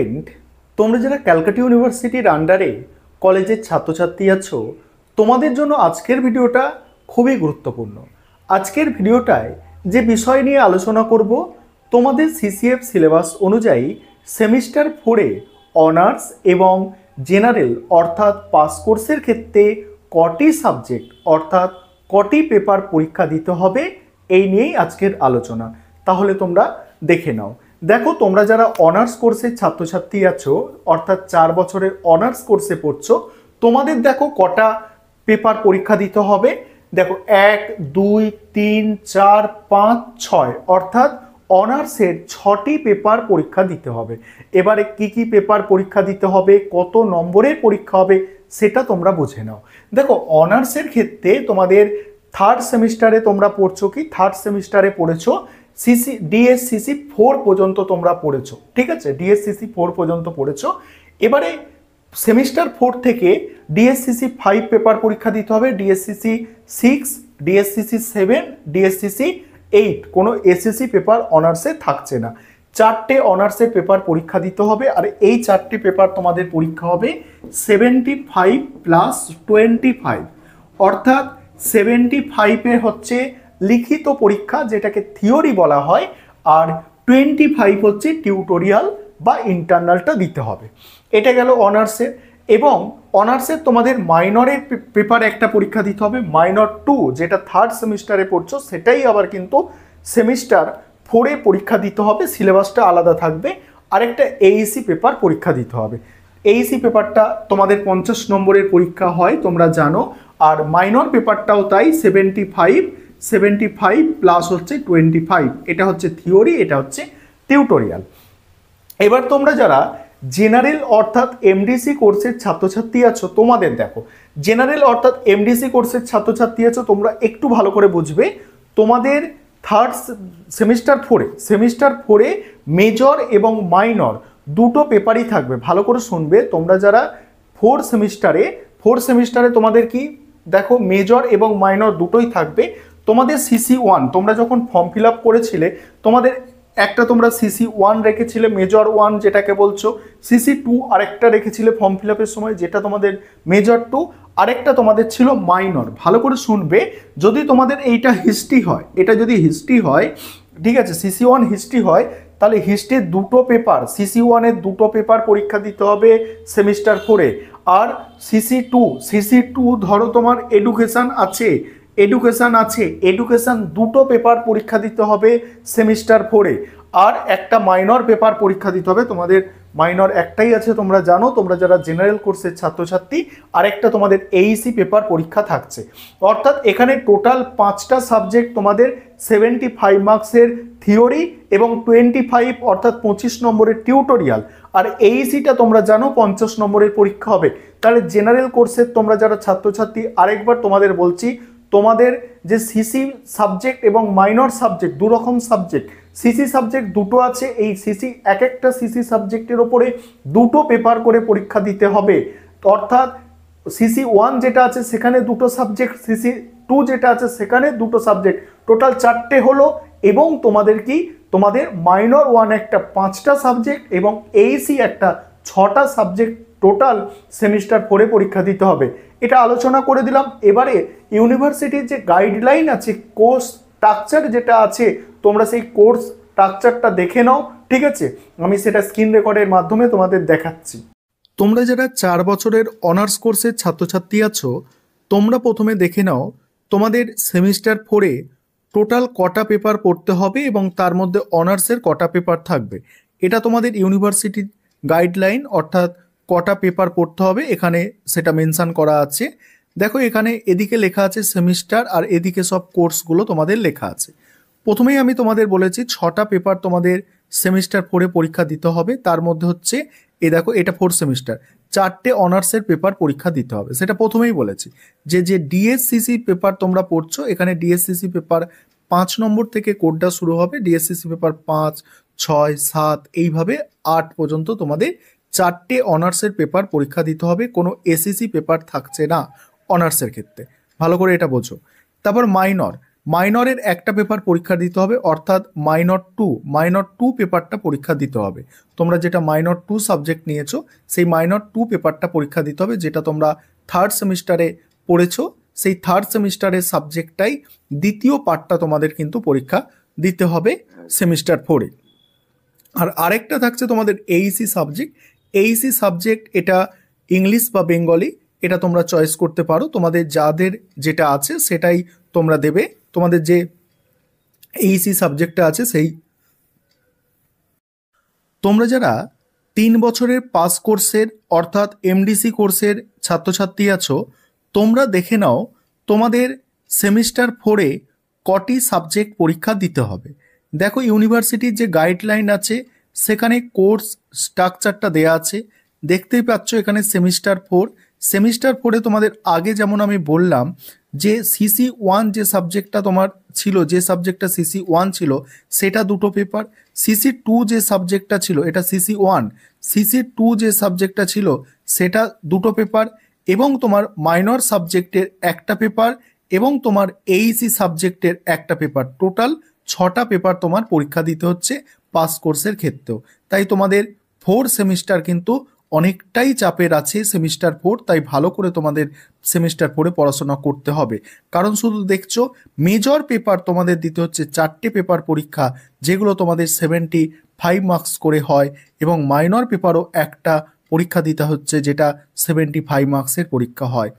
Friend, তোমরা যারা ক্যালকাটা ইউনিভার্সিটির আন্ডারে কলেজের ছাত্রছাত্রী আছো, তোমাদের জন্য আজকের ভিডিওটা খুবই গুরুত্বপূর্ণ। আজকের ভিডিওটায় যে বিষয় নিয়ে আলোচনা করব, তোমাদের সিসিএফ সিলেবাস অনুযায়ী সেমিস্টার 4-এ অনার্স এবং জেনারেল অর্থাৎ পাস কোর্সের ক্ষেত্রে কটি সাবজেক্ট অর্থাৎ কটি পেপার পরীক্ষা দিতে হবে, এই নিয়েই আজকের আলোচনা। তাহলে তোমরা দেখে নাও। দেখো, তোমরা যারা অনার্স কোর্সের ছাত্রছাত্রী আছো অর্থাৎ 4 বছরের অনার্স কোর্সে পড়ছো, তোমাদের দেখো কটা পেপার পরীক্ষা দিতে হবে। দেখো 1, 2, 3, 4, 5, 6 অর্থাৎ অনার্সের 6টি পেপার পরীক্ষা দিতে হবে। এবারে কি কি পেপার পরীক্ষা দিতে হবে, কত নম্বরের পরীক্ষা হবে, সেটা তোমরা বুঝে নাও। দেখো, অনার্সের ক্ষেত্রে তোমাদের থার্ড সেমিস্টারে তোমরা পড়ছো কি, থার্ড সেমিস্টারে পড়েছো ডিএসসিসি 4 পর্যন্ত তোমরা পড়েছো, ঠিক আছে, ডিএসসিসি 4 পর্যন্ত পড়েছো। এবারে সেমিস্টার 4 থেকে ডিএসসিসি 5 পেপার পরীক্ষা দিতে হবে, ডিএসসিসি 6, ডিএসসিসি 7, ডিএসসিসি 8। কোনো এসএসসি পেপার অনার্সে থাকছে না। 4টে অনার্সের পেপার পরীক্ষা দিতে হবে, আর এই 4টে পেপার তোমাদের পরীক্ষা হবে 75 + 25 অর্থাৎ 75 হচ্ছে লিখিত পরীক্ষা, যেটাকে থিওরি বলা হয়, আর 25 হচ্ছে টিউটোরিয়াল বা ইন্টারনালটা দিতে হবে। এটা গেল অনার্সের। এবং অনার্সের তোমাদের মাইনরের পেপার একটা পরীক্ষা দিতে হবে, মাইনর 2, যেটা থার্ড সেমিস্টারে পড়ছো, সেটাই আবার কিন্তু সেমিস্টার 4-এ পরীক্ষা দিতে হবে, সিলেবাসটা আলাদা থাকবে। আরেকটা এইসি পেপার পরীক্ষা দিতে হবে। এইসি পেপারটা তোমাদের 50 নম্বরের পরীক্ষা হয়, তোমরা জানো। আর মাইনর পেপারটাও তাই, 75 প্লাস হচ্ছে 25। এটা হচ্ছে থিওরি, এটা হচ্ছে টিউটোরিয়াল। এবার তোমরা যারা জেনারেল অর্থাৎ এমডিসি কোর্সের ছাত্রছাত্রী আছো, তোমাদের দেখো জেনারেল অর্থাৎ এমডিসি কোর্সের ছাত্রছাত্রী আছো, তোমরা একটু ভালো করে বুঝবে। তোমাদের থার্ড সেমিস্টার 4-এ মেজর এবং মাইনর দুটো পেপারই থাকবে। ভালো করে শুনবে তোমরা যারা ফোর্থ সেমিস্টারে তোমাদের কি দেখো, মেজর এবং মাইনর দুটোই থাকবে। তোমাদের CC1 তোমরা যখন ফর্ম ফিল আপ করেছিলে, তোমাদের একটা তোমরা CC1 রেখেছিলে, মেজর 1 যেটাকে বলছো, CC2 আরেকটা রেখেছিলে ফর্ম ফিল আপের সময়, যেটা তোমাদের মেজর 2, আরেকটা তোমাদের ছিল মাইনর। ভালো করে শুনবে, যদি তোমাদের এইটা হিস্ট্রি হয়, এটা যদি হিস্ট্রি হয়, ঠিক আছে, CC1 হিস্ট্রি হয়, তাহলে হিস্ট্রির দুটো পেপার, CC1-এর দুটো পেপার পরীক্ষা দিতে হবে সেমিস্টার 4-এ। আর CC2 ধরো তোমার এডুকেশন আছে, এডুকেশন দুটো পেপার পরীক্ষা দিতে হবে সেমিস্টার 4-এ। আর একটা মাইনর পেপার পরীক্ষা দিতে হবে। তোমাদের মাইনর একটাই আছে, তোমরা জানো, তোমরা যারা জেনারেল কোর্সের ছাত্রছাত্রী। আরেকটা তোমাদের এইসি পেপার পরীক্ষা থাকছে। অর্থাৎ এখানে টোটাল 5টা সাবজেক্ট তোমাদের 75 মার্কসের থিওরি এবং 25 অর্থাৎ 25 নম্বরের টিউটোরিয়াল। আর এইসিটা তোমরা জানো 50 নম্বরের পরীক্ষা হবে। তাহলে জেনারেল কোর্সের তোমরা যারা ছাত্রছাত্রী, আরেকবার তোমাদের বলছি, তোমাদের যে সিসি সাবজেক্ট এবং মাইনর সাবজেক্ট, দু রকম সাবজেক্ট। সিসি সাবজেক্ট দুটো আছে, এই একটা সিসি সাবজেক্টের ওপরে দুটো পেপার করে পরীক্ষা দিতে হবে। অর্থাৎ CC1 যেটা আছে সেখানে দুটো সাবজেক্ট, CC2 যেটা আছে সেখানে দুটো সাবজেক্ট, টোটাল 4টে হলো। এবং তোমাদের মাইনর 1 একটা 5টা সাবজেক্ট এবং এইসি একটা 6টা সাবজেক্ট টোটাল সেমিস্টার 4-এ পরীক্ষা দিতে হবে। এটা আলোচনা করে দিলাম। এবারে ইউনিভার্সিটির যে গাইডলাইন আছে, কোর্স স্ট্রাকচার যেটা আছে, তোমরা সেই কোর্স স্ট্রাকচারটা দেখে নাও, ঠিক আছে। আমি সেটা স্ক্রিন রেকর্ডের মাধ্যমে তোমাদের দেখাচ্ছি। তোমরা যারা 4 বছরের অনার্স কোর্সের ছাত্রছাত্রী আছো, তোমরা প্রথমে দেখে নাও তোমাদের সেমিস্টার 4-এ টোটাল কটা পেপার পড়তে হবে এবং তার মধ্যে অনার্সের কটা পেপার থাকবে। এটা তোমাদের ইউনিভার্সিটির গাইডলাইন, অর্থাৎ কটা পেপার পড়তে হবে এখানে সেটা মেনশন করা আছে। দেখো, এখানে এদিকে লেখা আছে সেমিস্টার, আর এদিকে সব কোর্সগুলো তোমাদের লেখা আছে। প্রথমেই আমি তোমাদের বলেছি 6টা পেপার তোমাদের সেমিস্টার 4-এ পরীক্ষা দিতে হবে। তার মধ্যে হচ্ছে দেখো, এটা 4th সেমিস্টার, 4টে অনার্সের পেপার পরীক্ষা দিতে হবে, সেটা প্রথমেই বলেছি। যে ডিএসসিসি পেপার তোমরা পড়ছো, এখানে ডিএসসিসি পেপার 5 নম্বর থেকে কোডটা শুরু হবে, ডিএসসিসি পেপার 5, 6, 7 এইভাবে 8 পর্যন্ত তোমাদের 4টে অনার্সের পেপার পরীক্ষা দিতে হবে। কোনো এসএসসি পেপার থাকছে না অনার্সের ক্ষেত্রে, ভালো করে এটা বোঝো। তারপর মাইনরের একটা পেপার পরীক্ষা দিতে হবে, অর্থাৎ মাইনর টু পেপারটা পরীক্ষা দিতে হবে। তোমরা যেটা মাইনর টু সাবজেক্ট নিয়েছো সেই মাইনর টু পেপারটা পরীক্ষা দিতে হবে, যেটা তোমরা থার্ড সেমিস্টারে পড়েছো সেই থার্ড সেমিস্টারের সাবজেক্টটাই দ্বিতীয় পার্টটা তোমাদের কিন্তু পরীক্ষা দিতে হবে সেমিস্টার 4-এ। আর আরেকটা থাকছে তোমাদের এইসি সাবজেক্ট। এইসি সাবজেক্ট এটা ইংলিশ বা বেঙ্গলি, এটা তোমরা চয়েস করতে পারো, তোমাদের যাদের যেটা আছে সেটাই তোমরা দেবে। তোমাদের যে এইসি সাবজেক্টটা আছে সেই, তোমরা যারা 3 বছরের পাস কোর্সের অর্থাৎ এমডিসি কোর্সের ছাত্রছাত্রী আছো, তোমরা দেখে নাও তোমাদের সেমিস্টার 4-এ কটি সাবজেক্ট পরীক্ষা দিতে হবে। দেখো ইউনিভার্সিটির যে গাইডলাইন আছে সেখানে কোর্স স্ট্রাকচারটা দেয়া আছে, দেখতেই পাচ্ছ এখানে সেমিস্টার 4-এ তোমাদের আগে যেমন আমি বললাম যে CC1 যে সাবজেক্টটা তোমার ছিল, যে সাবজেক্টটা CC1 ছিল সেটা 2টো পেপার, CC2 যে সাবজেক্টটা ছিল এটা CC1, CC2 যে সাবজেক্টটা ছিল সেটা 2টো পেপার, এবং তোমার মাইনর সাবজেক্টের একটা পেপার, এবং তোমার এইসি সাবজেক্টের একটা পেপার, টোটাল 6টা পেপার তোমার পরীক্ষা দিতে হচ্ছে পাস কোর্সের ক্ষেত্রেও। তাই তোমাদের 4 সেমিস্টার কিন্তু অনেকটাই চাপের আছে সেমিস্টার 4, তাই ভালো করে তোমাদের সেমিস্টার 4-এ পড়াশোনা করতে হবে। কারণ শুধু দেখছো মেজর পেপার তোমাদের দিতে হচ্ছে 4টে পেপার পরীক্ষা, যেগুলো তোমাদের 75 মার্কস করে হয়, এবং মাইনর পেপারও একটা পরীক্ষা দিতে হচ্ছে যেটা 75 মার্কসের পরীক্ষা হয়।